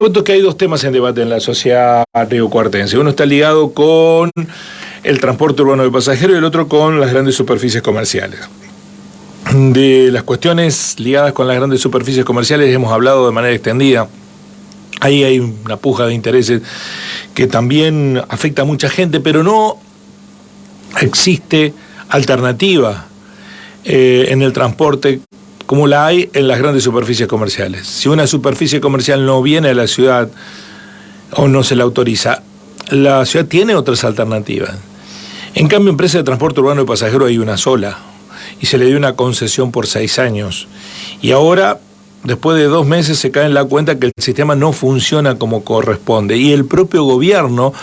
Cuento que hay dos temas en debate en la sociedad riocuartense. Uno está ligado con el transporte urbano de pasajeros y el otro con las grandes superficies comerciales. De las cuestiones ligadas con las grandes superficies comerciales hemos hablado de manera extendida. Ahí hay una puja de intereses que también afecta a mucha gente, pero no existe alternativa en el transporte como la hay en las grandes superficies comerciales. Si una superficie comercial no viene a la ciudad o no se la autoriza, la ciudad tiene otras alternativas. En cambio, empresa de transporte urbano de pasajeros hay una sola, y se le dio una concesión por 6 años. Y ahora, después de 2 meses, se cae en la cuenta que el sistema no funciona como corresponde. Y el propio gobierno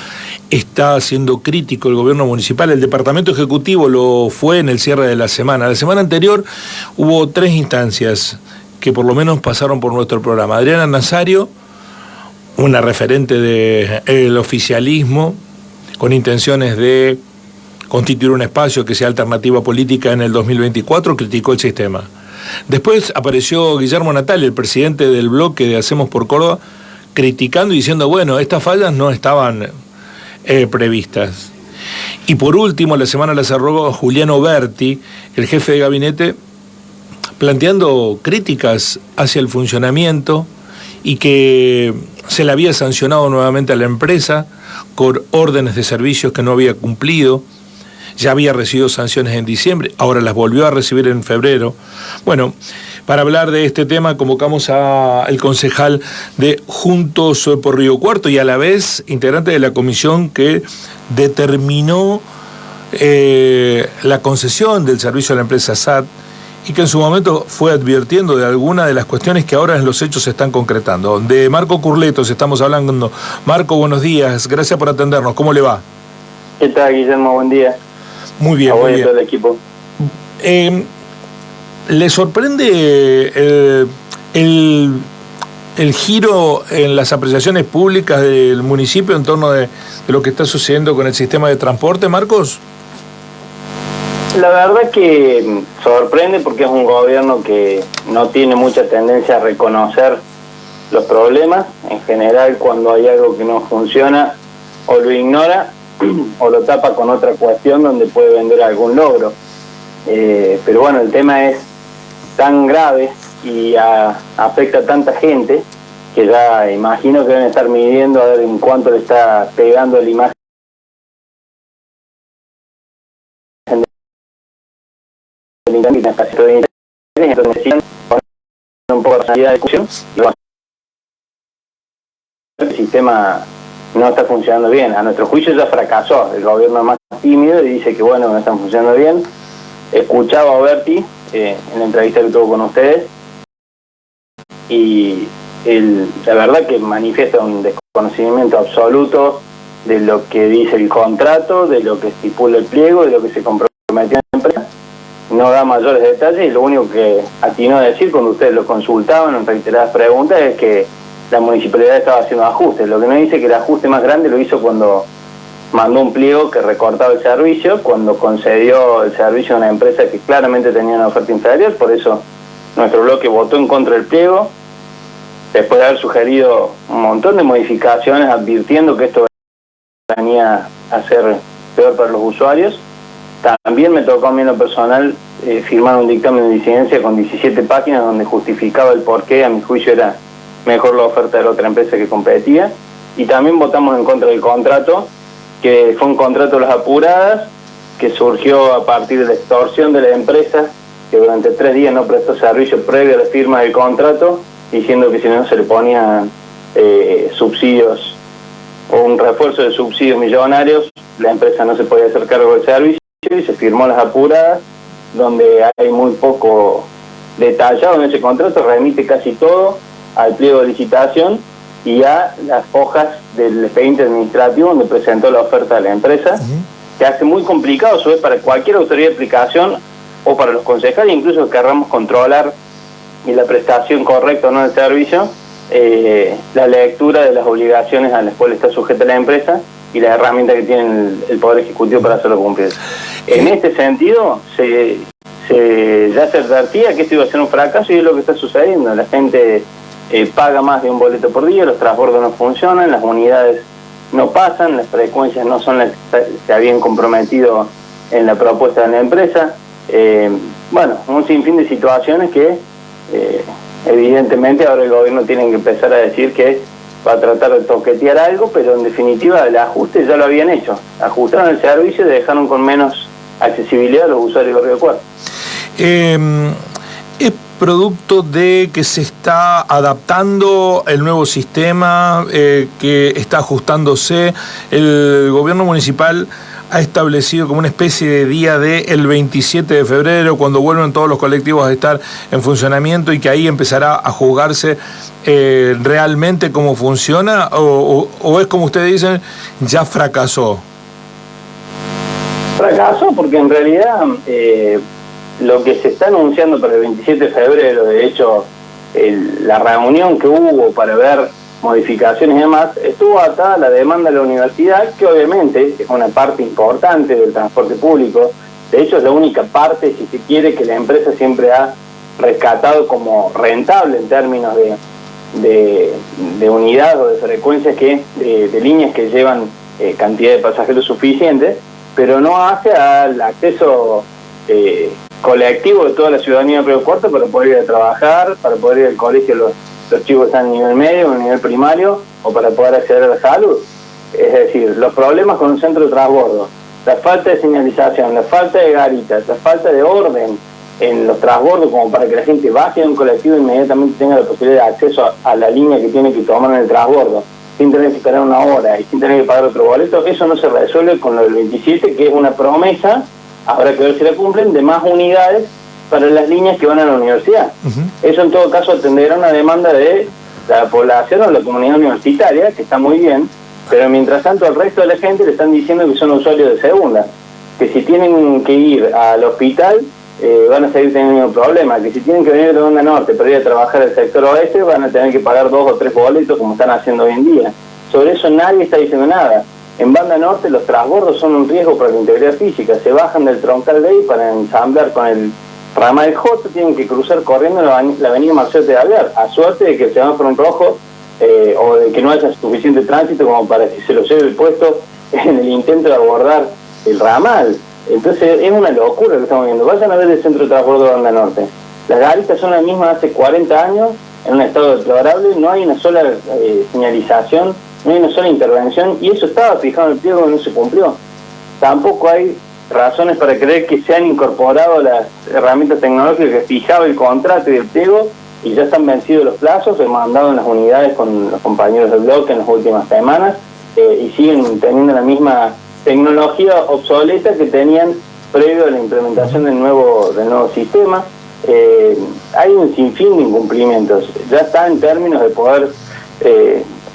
está siendo crítico, el gobierno municipal. El departamento ejecutivo lo fue en el cierre de la semana. La semana anterior hubo 3 instancias que por lo menos pasaron por nuestro programa. Adriana Nazario, una referente del oficialismo, con intenciones de constituir un espacio que sea alternativa política en el 2024, criticó el sistema. Después apareció Guillermo Natali, el presidente del bloque de Hacemos por Córdoba, criticando y diciendo, bueno, estas fallas no estaban previstas. Y por último, la semana la cerró Juliano Berti, el jefe de gabinete, planteando críticas hacia el funcionamiento y que se le había sancionado nuevamente a la empresa con órdenes de servicios que no había cumplido. Ya había recibido sanciones en diciembre, ahora las volvió a recibir en febrero. Bueno, para hablar de este tema convocamos al concejal de Juntos por Río Cuarto y a la vez integrante de la comisión que determinó la concesión del servicio a la empresa SAT y que en su momento fue advirtiendo de algunas de las cuestiones que ahora en los hechos se están concretando. De Marco Curletos estamos hablando. Marco, buenos días, gracias por atendernos. ¿Cómo le va? ¿Qué tal, Guillermo? Buen día. Muy bien, muy bien. Todo el equipo. ¿Le sorprende el giro en las apreciaciones públicas del municipio en torno de lo que está sucediendo con el sistema de transporte, Marcos? La verdad que sorprende porque es un gobierno que no tiene mucha tendencia a reconocer los problemas. En general, cuando hay algo que no funciona, o lo ignora o lo tapa con otra cuestión donde puede vender algún logro. Pero bueno, el tema es tan grave y afecta a tanta gente que ya imagino que deben estar midiendo a ver en cuánto le está pegando la imagen del internet, entonces necesitan un poco de salida de discusión y bueno, el sistema no está funcionando bien. A nuestro juicio ya fracasó. El gobierno es más tímido y dice que bueno, no están funcionando bien. Escuchaba a Berti en la entrevista que tuvo con ustedes y la verdad que manifiesta un desconocimiento absoluto de lo que dice el contrato, de lo que estipula el pliego, de lo que se comprometió en la empresa. No da mayores detalles y lo único que atinó a decir cuando ustedes lo consultaban en reiteradas preguntas es que la municipalidad estaba haciendo ajustes. Lo que no dice que el ajuste más grande lo hizo cuando mandó un pliego que recortaba el servicio, cuando concedió el servicio a una empresa que claramente tenía una oferta inferior. Por eso nuestro bloque votó en contra del pliego, después de haber sugerido un montón de modificaciones advirtiendo que esto venía a ser peor para los usuarios. También me tocó a mí en lo personal firmar un dictamen de disidencia con 17 páginas donde justificaba el porqué a mi juicio era mejor la oferta de la otra empresa que competía. Y también votamos en contra del contrato, que fue un contrato de las apuradas, que surgió a partir de la extorsión de la empresa, que durante 3 días no prestó servicio previo a la firma del contrato, diciendo que si no se le ponían subsidios o un refuerzo de subsidios millonarios, la empresa no se podía hacer cargo del servicio y se firmó las apuradas, donde hay muy poco detallado en ese contrato, remite casi todo al pliego de licitación y a las hojas del expediente administrativo donde presentó la oferta de la empresa, que hace muy complicado eso para cualquier autoridad de aplicación o para los concejales, incluso que querramos controlar y la prestación correcta o no del servicio, la lectura de las obligaciones a las cuales está sujeta la empresa y la herramienta que tiene el Poder Ejecutivo para hacerlo cumplir. En este sentido, ya se advertía que esto iba a ser un fracaso y es lo que está sucediendo. La gente paga más de un boleto por día, los transbordos no funcionan, las unidades no pasan, las frecuencias no son las que se habían comprometido en la propuesta de la empresa. Bueno, un sinfín de situaciones que evidentemente ahora el gobierno tiene que empezar a decir que va a tratar de toquetear algo, pero en definitiva el ajuste ya lo habían hecho. Ajustaron el servicio y dejaron con menos accesibilidad a los usuarios de Río Cuarto. ¿Es producto de que se está adaptando el nuevo sistema, que está ajustándose? El gobierno municipal ha establecido como una especie de día del 27 de febrero, cuando vuelven todos los colectivos a estar en funcionamiento, y que ahí empezará a jugarse realmente cómo funciona, o es como ustedes dicen, ya fracasó. Fracasó porque en realidad lo que se está anunciando para el 27 de febrero, de hecho la reunión que hubo para ver modificaciones y demás, estuvo atada a la demanda de la universidad, que obviamente es una parte importante del transporte público. De hecho es la única parte, si se quiere, que la empresa siempre ha rescatado como rentable en términos de unidades o de frecuencias, de líneas que llevan cantidad de pasajeros suficiente, pero no hace al acceso colectivo de toda la ciudadanía de Río Cuarto para poder ir a trabajar, para poder ir al colegio, los chicos que están a nivel medio o a nivel primario, o para poder acceder a la salud. Es decir, los problemas con un centro de transbordo, la falta de señalización, la falta de garitas, la falta de orden en los transbordos como para que la gente baje de un colectivo e inmediatamente tenga la posibilidad de acceso a la línea que tiene que tomar en el transbordo, sin tener que esperar una hora y sin tener que pagar otro boleto. Eso no se resuelve con lo del 27, que es una promesa, habrá que ver si la cumplen, de más unidades para las líneas que van a la universidad. Eso en todo caso atenderá una demanda de la población o la comunidad universitaria, que está muy bien, pero mientras tanto al resto de la gente le están diciendo que son usuarios de segunda, que si tienen que ir al hospital van a seguir teniendo problemas, que si tienen que venir de Banda Norte para ir a trabajar al sector oeste van a tener que pagar 2 o 3 boletos como están haciendo hoy en día. Sobre eso nadie está diciendo nada. En Banda Norte los transbordos son un riesgo para la integridad física, se bajan del troncal de ahí para ensamblar con el ramal J, tienen que cruzar corriendo la avenida Marcelo de Alvear, a suerte de que el semáforo en rojo o de que no haya suficiente tránsito como para que se lo lleve el puesto en el intento de abordar el ramal. Entonces es una locura lo que estamos viendo. Vayan a ver el centro de transbordo de Banda Norte. Las garitas son las mismas hace 40 años, en un estado deplorable, no hay una sola señalización, no hay una sola intervención, y eso estaba fijado en el pliego y no se cumplió. Tampoco hay razones para creer que se han incorporado las herramientas tecnológicas que fijaba el contrato y el pliego, y ya están vencidos los plazos. Hemos andado en las unidades con los compañeros del bloque en las últimas semanas y siguen teniendo la misma tecnología obsoleta que tenían previo a la implementación del nuevo sistema. Hay un sinfín de incumplimientos. Ya está en términos de poder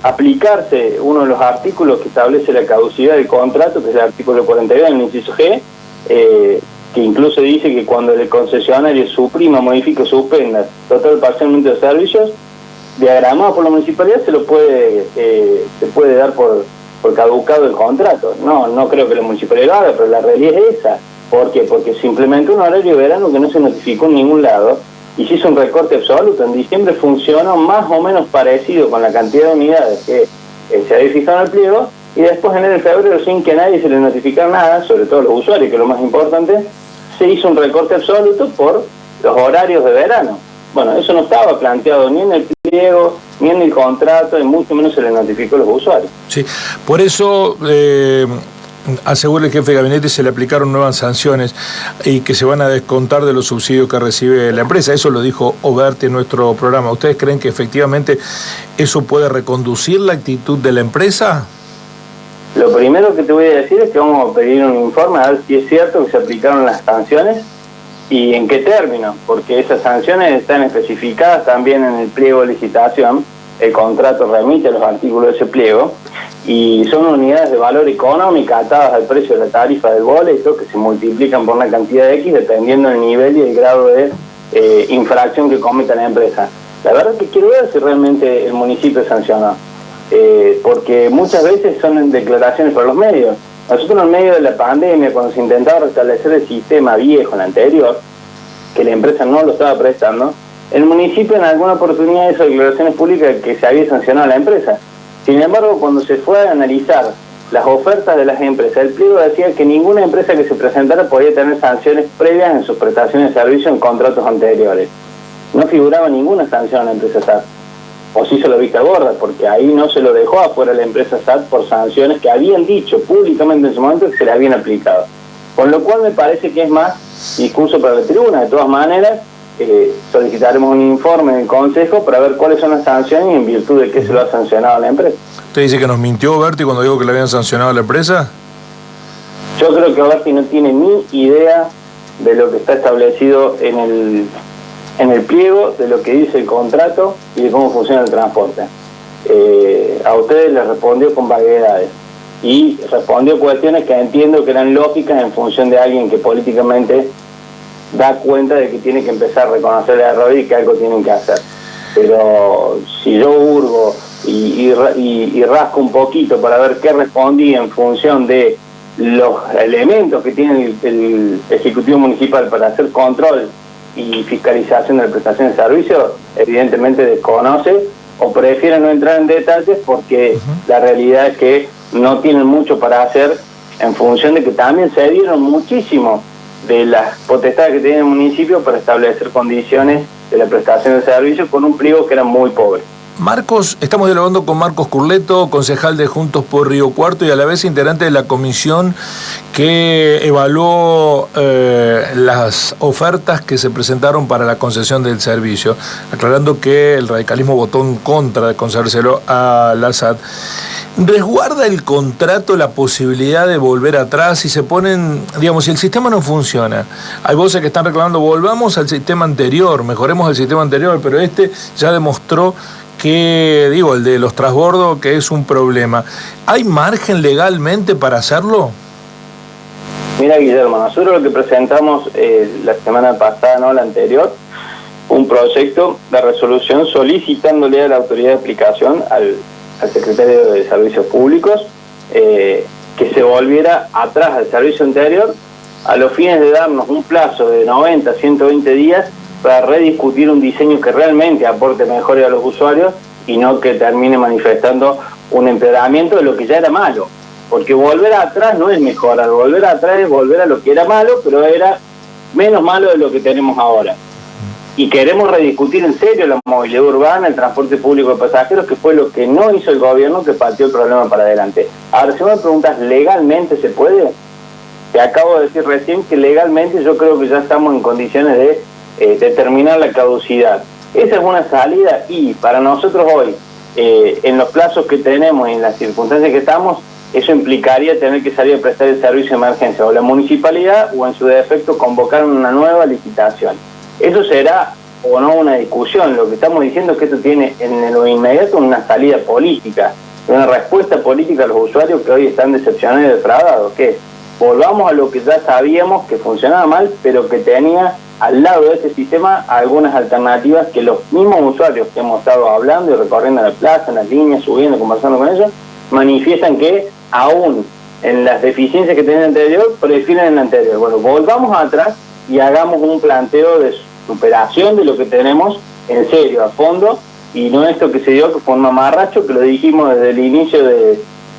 aplicarse uno de los artículos que establece la caducidad del contrato, que es el artículo 42 en el inciso G, que incluso dice que cuando el concesionario suprima, modifique o suspenda total o parcialmente los servicios, diagramado por la municipalidad, se puede dar por caducado el contrato. No creo que la municipalidad lo haga, pero la realidad es esa. ¿Por qué? Porque se implementó un horario de verano que no se notificó en ningún lado y se hizo un recorte absoluto. En diciembre funcionó más o menos parecido con la cantidad de unidades que se había fijado en el pliego, y después en enero y febrero, sin que nadie se le notificara nada, sobre todo los usuarios, que es lo más importante, se hizo un recorte absoluto por los horarios de verano. Bueno, eso no estaba planteado ni en el pliego, ni en el contrato, y mucho menos se le notificó a los usuarios. Sí, por eso asegura el jefe de gabinete se le aplicaron nuevas sanciones y que se van a descontar de los subsidios que recibe la empresa. Eso lo dijo Oberti en nuestro programa. ¿Ustedes creen que efectivamente eso puede reconducir la actitud de la empresa? Lo primero que te voy a decir es que vamos a pedir un informe a ver si es cierto que se aplicaron las sanciones y en qué términos, porque esas sanciones están especificadas también en el pliego de licitación. El contrato remite los artículos de ese pliego y son unidades de valor económico atadas al precio de la tarifa del boleto, que se multiplican por una cantidad de X dependiendo del nivel y el grado de infracción que cometa la empresa. La verdad que quiero ver si realmente el municipio sancionó, porque muchas veces son en declaraciones para los medios. Nosotros en medio de la pandemia, cuando se intentaba restablecer el sistema viejo, el anterior, que la empresa no lo estaba prestando, El municipio en alguna oportunidad hizo declaraciones públicas que se había sancionado a la empresa. Sin embargo, cuando se fue a analizar las ofertas de las empresas, el pliego decía que ninguna empresa que se presentara podía tener sanciones previas en sus prestaciones de servicio en contratos anteriores. No figuraba ninguna sanción a la empresa SAT. O sí se lo vista gorda, porque ahí no se lo dejó afuera la empresa SAT por sanciones que habían dicho públicamente en su momento que se le habían aplicado. Con lo cual me parece que es más discurso para la tribuna. De todas maneras, solicitaremos un informe del Consejo para ver cuáles son las sanciones y en virtud de qué se lo ha sancionado a la empresa. ¿Usted dice que nos mintió Berti cuando dijo que le habían sancionado a la empresa? Yo creo que Berti no tiene ni idea de lo que está establecido en el pliego, de lo que dice el contrato y de cómo funciona el transporte. A ustedes les respondió con vaguedades y respondió cuestiones que entiendo que eran lógicas en función de alguien que políticamente da cuenta de que tiene que empezar a reconocer el error y que algo tienen que hacer. Pero si yo hurgo y rasco un poquito para ver qué respondí en función de los elementos que tiene el Ejecutivo Municipal para hacer control y fiscalización de la prestación de servicios, evidentemente desconoce o prefiere no entrar en detalles porque la realidad es que no tienen mucho para hacer en función de que también se dieron muchísimo de las potestades que tiene el municipio para establecer condiciones de la prestación de servicios con un pliego que era muy pobre. Marcos, estamos dialogando con Marcos Curleto, concejal de Juntos por Río Cuarto y a la vez integrante de la comisión que evaluó las ofertas que se presentaron para la concesión del servicio, aclarando que el radicalismo votó en contra de concedérselo a la SAT. ¿Resguarda el contrato la posibilidad de volver atrás si se ponen, digamos, si el sistema no funciona? Hay voces que están reclamando, volvamos al sistema anterior, mejoremos el sistema anterior, pero este ya demostró que, el de los transbordos, que es un problema. ¿Hay margen legalmente para hacerlo? Mira, Guillermo, nosotros lo que presentamos la semana pasada, no la anterior, un proyecto de resolución solicitándole a la autoridad de aplicación, al secretario de Servicios Públicos, que se volviera atrás al servicio anterior a los fines de darnos un plazo de 90 a 120 días para rediscutir un diseño que realmente aporte mejores a los usuarios y no que termine manifestando un empeoramiento de lo que ya era malo. Porque volver atrás no es mejorar, volver atrás es volver a lo que era malo, pero era menos malo de lo que tenemos ahora. Y queremos rediscutir en serio la movilidad urbana, el transporte público de pasajeros, que fue lo que no hizo el gobierno, que pateó el problema para adelante. Ahora, si me preguntas, ¿legalmente se puede? Te acabo de decir recién que legalmente yo creo que ya estamos en condiciones de determinar la caducidad. Esa es una salida y para nosotros hoy, en los plazos que tenemos y en las circunstancias que estamos, eso implicaría tener que salir a prestar el servicio de emergencia o la municipalidad o en su defecto convocar una nueva licitación. Eso será o no una discusión. Lo que estamos diciendo es que esto tiene en lo inmediato una salida política, una respuesta política a los usuarios que hoy están decepcionados y defraudados, que volvamos a lo que ya sabíamos que funcionaba mal, pero que tenía al lado de ese sistema algunas alternativas que los mismos usuarios que hemos estado hablando y recorriendo la plaza, en las líneas, subiendo, conversando con ellos, manifiestan que aún en las deficiencias que tenían anterior, prefieren en la anterior. Bueno, volvamos atrás y hagamos un planteo de superación de lo que tenemos en serio, a fondo, y no esto que se dio, que fue un mamarracho, que lo dijimos desde el inicio de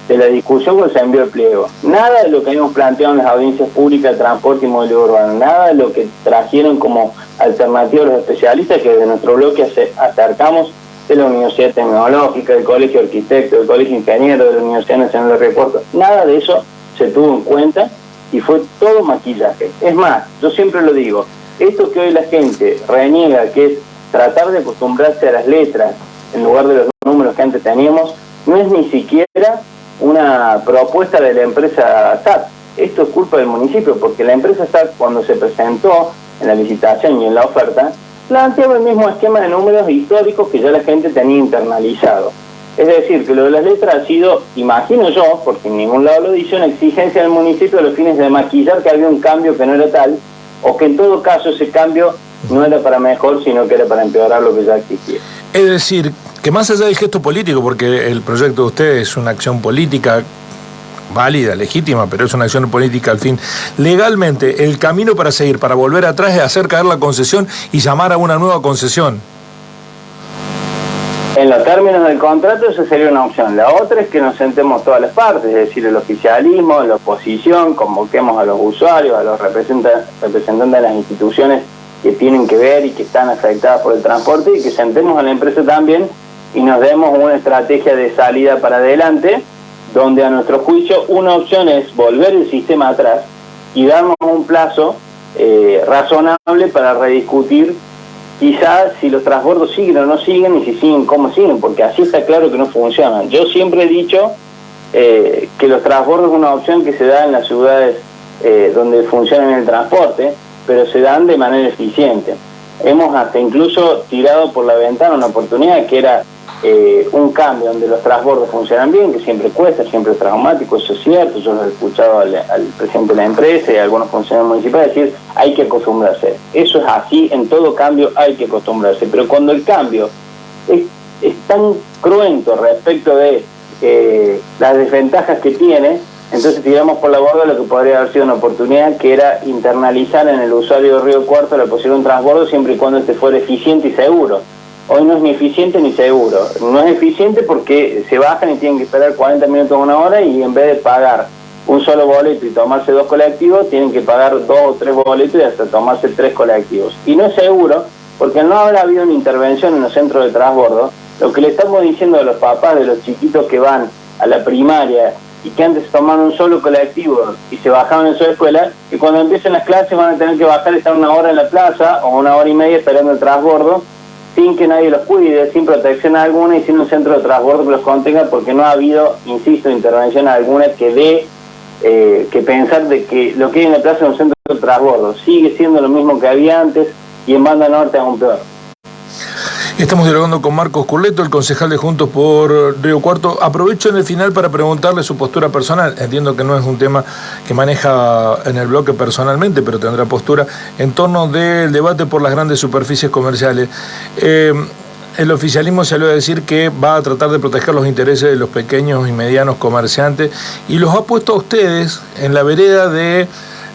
la discusión cuando se envió el pliego. Nada de lo que habíamos planteado en las audiencias públicas de transporte y movilidad urbana, nada de lo que trajeron como alternativa los especialistas que desde nuestro bloque acercamos de la Universidad Tecnológica, del Colegio de Arquitectos, del Colegio de Ingenieros, de la Universidad Nacional de Río Cuarto. Nada de eso se tuvo en cuenta y fue todo maquillaje. Es más, yo siempre lo digo, esto que hoy la gente reniega, que es tratar de acostumbrarse a las letras en lugar de los números que antes teníamos, no es ni siquiera una propuesta de la empresa SAT. Esto es culpa del municipio, porque la empresa SAT, cuando se presentó en la licitación y en la oferta, planteaba el mismo esquema de números históricos que ya la gente tenía internalizado. Es decir, que lo de las letras ha sido, imagino yo, porque en ningún lado lo dice, una exigencia del municipio a los fines de maquillar que había un cambio que no era tal, o que en todo caso ese cambio no era para mejor, sino que era para empeorar lo que ya existía. Es decir, que más allá del gesto político, porque el proyecto de ustedes es una acción política, válida, legítima, pero es una acción política al fin. Legalmente, el camino para seguir, para volver atrás, es hacer caer la concesión y llamar a una nueva concesión. En los términos del contrato eso sería una opción. La otra es que nos sentemos todas las partes, es decir, el oficialismo, la oposición, convoquemos a los usuarios, a los representantes de las instituciones que tienen que ver y que están afectadas por el transporte, y que sentemos a la empresa también y nos demos una estrategia de salida para adelante, donde a nuestro juicio una opción es volver el sistema atrás y darnos un plazo razonable para rediscutir quizás si los transbordos siguen o no siguen, y si siguen, cómo siguen, porque así está claro que no funcionan. Yo siempre he dicho que los transbordos es una opción que se da en las ciudades donde funciona el transporte, pero se dan de manera eficiente. Hemos hasta incluso tirado por la ventana una oportunidad que era un cambio donde los transbordos funcionan bien, que siempre cuesta, siempre es traumático, eso es cierto. Yo lo he escuchado al presidente de la empresa y a algunos funcionarios municipales decir, hay que acostumbrarse. Eso es así, en todo cambio hay que acostumbrarse, pero cuando el cambio es tan cruento respecto de las desventajas que tiene, entonces tiramos por la borda lo que podría haber sido una oportunidad, que era internalizar en el usuario de Río Cuarto la posibilidad de un transbordo siempre y cuando este fuera eficiente y seguro. Hoy no es ni eficiente ni seguro. No es eficiente porque se bajan y tienen que esperar 40 minutos o una hora, y en vez de pagar un solo boleto y tomarse 2 colectivos, tienen que pagar 2 o 3 boletos y hasta tomarse 3 colectivos. Y no es seguro porque no habrá habido una intervención en los centros de transbordo. Lo que le estamos diciendo a los papás de los chiquitos que van a la primaria y que antes tomaron un solo colectivo y se bajaban en su escuela, que cuando empiecen las clases van a tener que bajar y estar 1 hora en la plaza o 1 hora y media esperando el transbordo, sin que nadie los cuide, sin protección alguna y sin un centro de transbordo que los contenga, porque no ha habido, insisto, intervención alguna que dé que pensar de que lo que hay en la plaza es un centro de transbordo. Sigue siendo lo mismo que había antes, y en Banda Norte aún peor. Estamos dialogando con Marcos Curleto, el concejal de Juntos por Río Cuarto. Aprovecho en el final para preguntarle su postura personal. Entiendo que no es un tema que maneja en el bloque personalmente, pero tendrá postura en torno del debate por las grandes superficies comerciales. El oficialismo salió a decir que va a tratar de proteger los intereses de los pequeños y medianos comerciantes, y los ha puesto a ustedes en la vereda de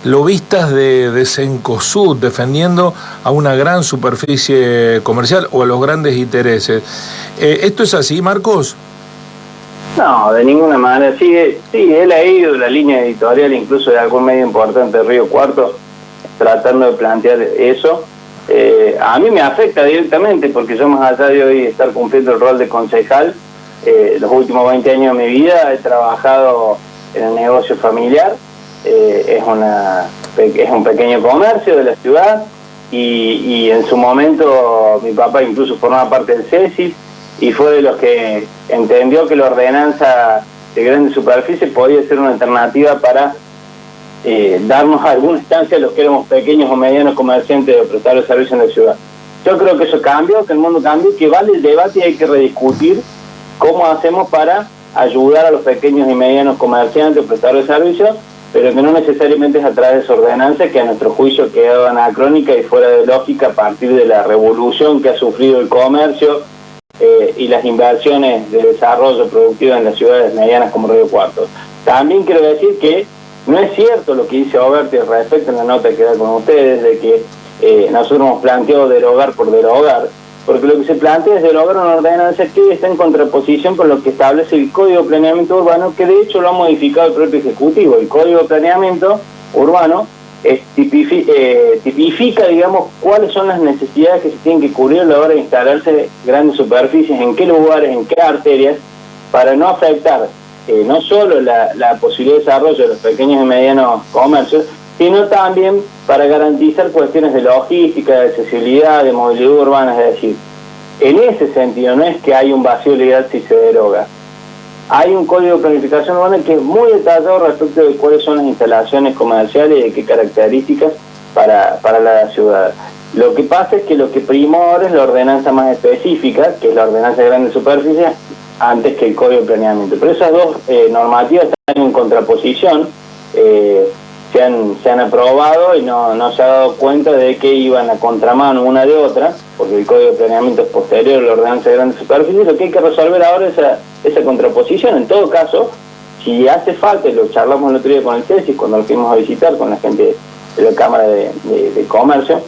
lobistas de Cencosud, defendiendo a una gran superficie comercial o a los grandes intereses. ¿Esto es así, Marcos? No, de ninguna manera. Sí, he leído la línea editorial incluso de algún medio importante de Río Cuarto tratando de plantear eso. A mí me afecta directamente porque yo, más allá de hoy estar cumpliendo el rol de concejal, los últimos 20 años de mi vida he trabajado en el negocio familiar. Es un pequeño comercio de la ciudad, y en su momento mi papá incluso formaba parte del CESIS y fue de los que entendió que la ordenanza de grandes superficies podía ser una alternativa para darnos alguna instancia a los que éramos pequeños o medianos comerciantes de prestar el servicio en la ciudad. Yo creo que eso cambió, que el mundo cambió, que vale el debate y hay que rediscutir cómo hacemos para ayudar a los pequeños y medianos comerciantes a prestar el servicio, pero que no necesariamente es a través de esa ordenanza, que a nuestro juicio quedó anacrónica y fuera de lógica a partir de la revolución que ha sufrido el comercio y las inversiones de desarrollo productivo en las ciudades medianas como Río Cuarto. También quiero decir que no es cierto lo que dice Oberti respecto en la nota que da con ustedes, de que nosotros hemos planteado derogar por derogar, porque lo que se plantea es derogar una ordenanza que está en contraposición con lo que establece el Código de Planeamiento Urbano, que de hecho lo ha modificado el propio Ejecutivo. El Código de Planeamiento Urbano tipifica, digamos, cuáles son las necesidades que se tienen que cubrir a la hora de instalarse grandes superficies, en qué lugares, en qué arterias, para no afectar no solo la posibilidad de desarrollo de los pequeños y medianos comercios, sino también para garantizar cuestiones de logística, de accesibilidad, de movilidad urbana. Es decir, en ese sentido no es que hay un vacío legal si se deroga. Hay un código de planificación urbana que es muy detallado respecto de cuáles son las instalaciones comerciales y de qué características para la ciudad. Lo que pasa es que lo que prima ahora es la ordenanza más específica, que es la ordenanza de grandes superficies, antes que el código de planeamiento. Pero esas dos normativas están en contraposición. Se han aprobado y no se ha dado cuenta de que iban a contramano una de otra, porque el Código de Planeamiento es posterior a la ordenanza de grandes superficies. Lo que hay que resolver ahora es esa contraposición. En todo caso, si hace falta, y lo charlamos el otro día con el tesis, cuando lo fuimos a visitar con la gente de la Cámara de Comercio,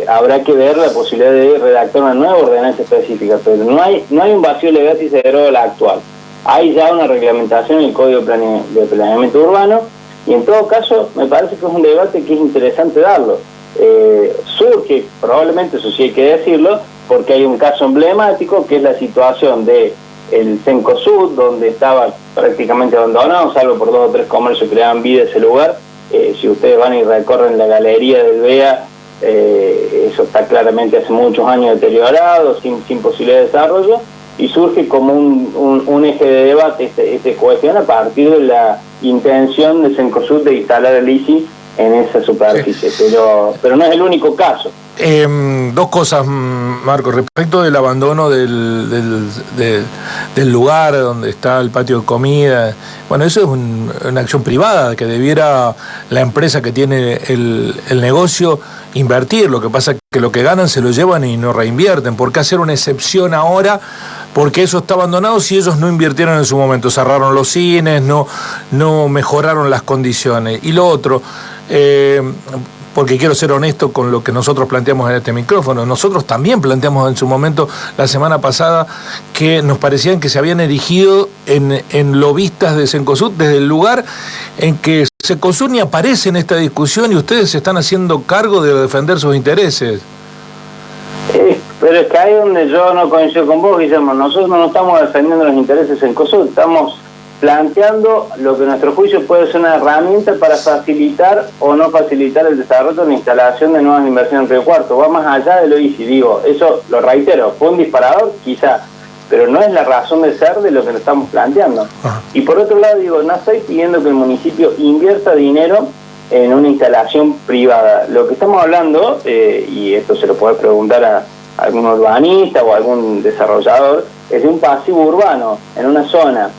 habrá que ver la posibilidad de redactar una nueva ordenanza específica, pero no hay un vacío legal si se deroga la actual. Hay ya una reglamentación en el Código de Planeamiento Urbano, y en todo caso me parece que es un debate que es interesante darlo. Surge, probablemente, eso sí hay que decirlo, porque hay un caso emblemático que es la situación de el Cencosud, donde estaba prácticamente abandonado, salvo por 2 o 3 comercios que le daban vida a ese lugar. Si ustedes van y recorren la galería del BEA, eso está claramente hace muchos años deteriorado, sin posibilidad de desarrollo, y surge como un eje de debate este cuestión a partir de la intención de Cencosud de instalar el ICI en esa superficie, sí. pero no es el único caso. 2 cosas, Marco, respecto del abandono del lugar donde está el patio de comida. Bueno, eso es una acción privada que debiera la empresa que tiene el negocio invertir. Lo que pasa es que lo que ganan se lo llevan y no reinvierten. ¿Por qué hacer una excepción ahora? Porque eso está abandonado si ellos no invirtieron en su momento, cerraron los cines, no mejoraron las condiciones. Y lo otro, porque quiero ser honesto con lo que nosotros planteamos en este micrófono. Nosotros también planteamos en su momento, la semana pasada, que nos parecían que se habían erigido en lobistas de Cencosud desde el lugar en que Cencosud ni aparece en esta discusión y ustedes se están haciendo cargo de defender sus intereses. Pero es que ahí donde yo no coincido con vos, Guillermo. Nosotros no estamos defendiendo los intereses de Cencosud, estamos planteando lo que a nuestro juicio puede ser una herramienta para facilitar o no facilitar el desarrollo de la instalación de nuevas inversiones en Río Cuarto. Va más allá de lo ICI, digo, eso lo reitero, fue un disparador quizá, pero no es la razón de ser de lo que nos estamos planteando. Ajá. Y por otro lado, digo, no estoy pidiendo que el municipio invierta dinero en una instalación privada. Lo que estamos hablando, y esto se lo puede preguntar a algún urbanista o algún desarrollador, es de un pasivo urbano en una zona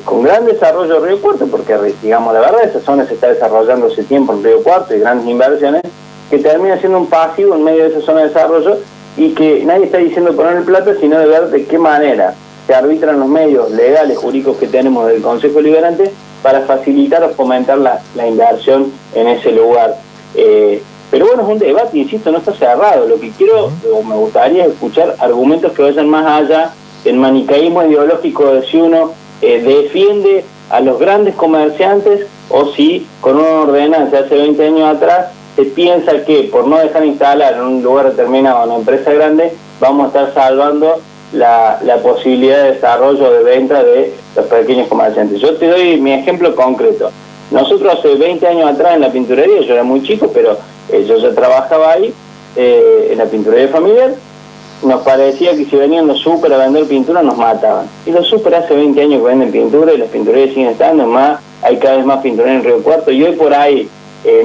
con gran desarrollo de Río Cuarto, porque digamos la verdad, esa zona se está desarrollando hace tiempo en Río Cuarto y grandes inversiones, que termina siendo un pasivo en medio de esa zona de desarrollo y que nadie está diciendo poner el plata, sino de ver de qué manera se arbitran los medios legales, jurídicos que tenemos del Consejo Deliberante para facilitar o fomentar la inversión en ese lugar. Pero bueno, es un debate, insisto, no está cerrado. Lo que quiero, o me gustaría, es escuchar argumentos que vayan más allá del manicaísmo ideológico de si uno defiende a los grandes comerciantes o si con una ordenanza hace 20 años atrás se piensa que por no dejar instalar en un lugar determinado una empresa grande vamos a estar salvando la posibilidad de desarrollo de venta de los pequeños comerciantes. Yo te doy mi ejemplo concreto. Nosotros hace 20 años atrás en la pinturería, yo era muy chico, pero yo ya trabajaba ahí, en la pinturería familiar, nos parecía que si venían los súper a vender pintura nos mataban. Y los súper hace 20 años que venden pintura y las pinturerías siguen estando, más hay cada vez más pinturería en Río Cuarto y hoy por ahí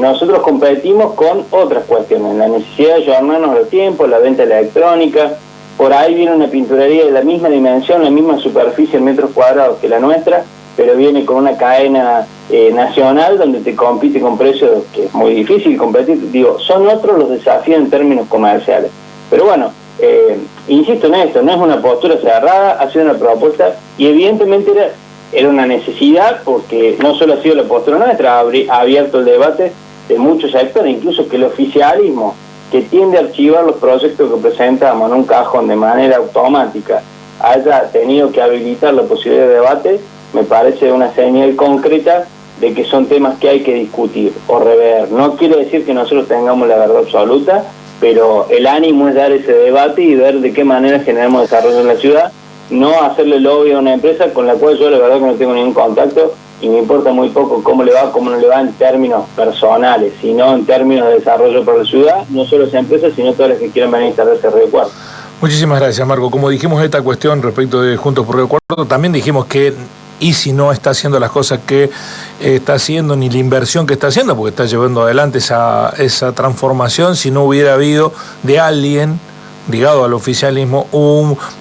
nosotros competimos con otras cuestiones, la necesidad de ayudarnos los tiempos, la venta electrónica. Por ahí viene una pinturería de la misma dimensión, la misma superficie en metros cuadrados que la nuestra, pero viene con una cadena nacional donde te compite con precios que es muy difícil competir. Digo, son otros los desafíos en términos comerciales. Pero bueno, insisto en esto, no es una postura cerrada, ha sido una propuesta y evidentemente era una necesidad porque no solo ha sido la postura nuestra, ha abierto el debate de muchos sectores, incluso que el oficialismo, que tiende a archivar los proyectos que presentamos en un cajón de manera automática, haya tenido que habilitar la posibilidad de debate, me parece una señal concreta de que son temas que hay que discutir o rever. No quiere decir que nosotros tengamos la verdad absoluta, pero el ánimo es dar ese debate y ver de qué manera generamos desarrollo en la ciudad, no hacerle lobby a una empresa con la cual yo la verdad que no tengo ningún contacto y me importa muy poco cómo le va, cómo no le va en términos personales, sino en términos de desarrollo para la ciudad, no solo esa empresa, sino todas las que quieran venir a instalarse en Río Cuarto. Muchísimas gracias, Marco. Como dijimos esta cuestión respecto de Juntos por Río Cuarto, también dijimos que ICI no está haciendo las cosas que está haciendo, ni la inversión que está haciendo, porque está llevando adelante esa transformación, si no hubiera habido de alguien ligado al oficialismo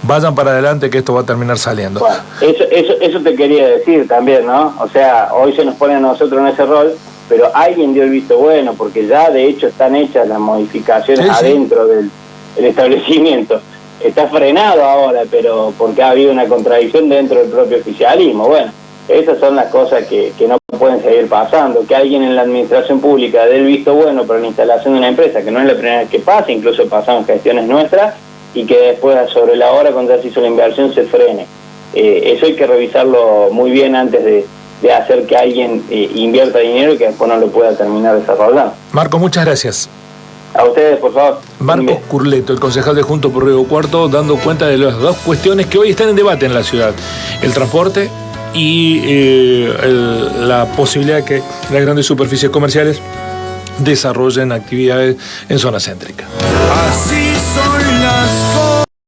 vayan para adelante que esto va a terminar saliendo. Bueno, eso te quería decir también, ¿no? O sea, hoy se nos pone a nosotros en ese rol, pero alguien dio el visto bueno, porque ya de hecho están hechas las modificaciones adentro del establecimiento. Está frenado ahora, pero porque ha habido una contradicción dentro del propio oficialismo. Bueno, Esas son las cosas que no pueden seguir pasando, que alguien en la administración pública dé el visto bueno para la instalación de una empresa, que no es la primera vez que pasa, incluso pasaron gestiones nuestras, y que después sobre la hora cuando ya se hizo la inversión se frene. Eso hay que revisarlo muy bien antes de hacer que alguien invierta dinero y que después no lo pueda terminar desarrollando. Marcos, muchas gracias. A ustedes, por favor. Marcos Curleto, el concejal de Juntos por Río Cuarto, dando cuenta de las dos cuestiones que hoy están en debate en la ciudad: el transporte y la posibilidad de que las grandes superficies comerciales desarrollen actividades en zona céntrica. Así son las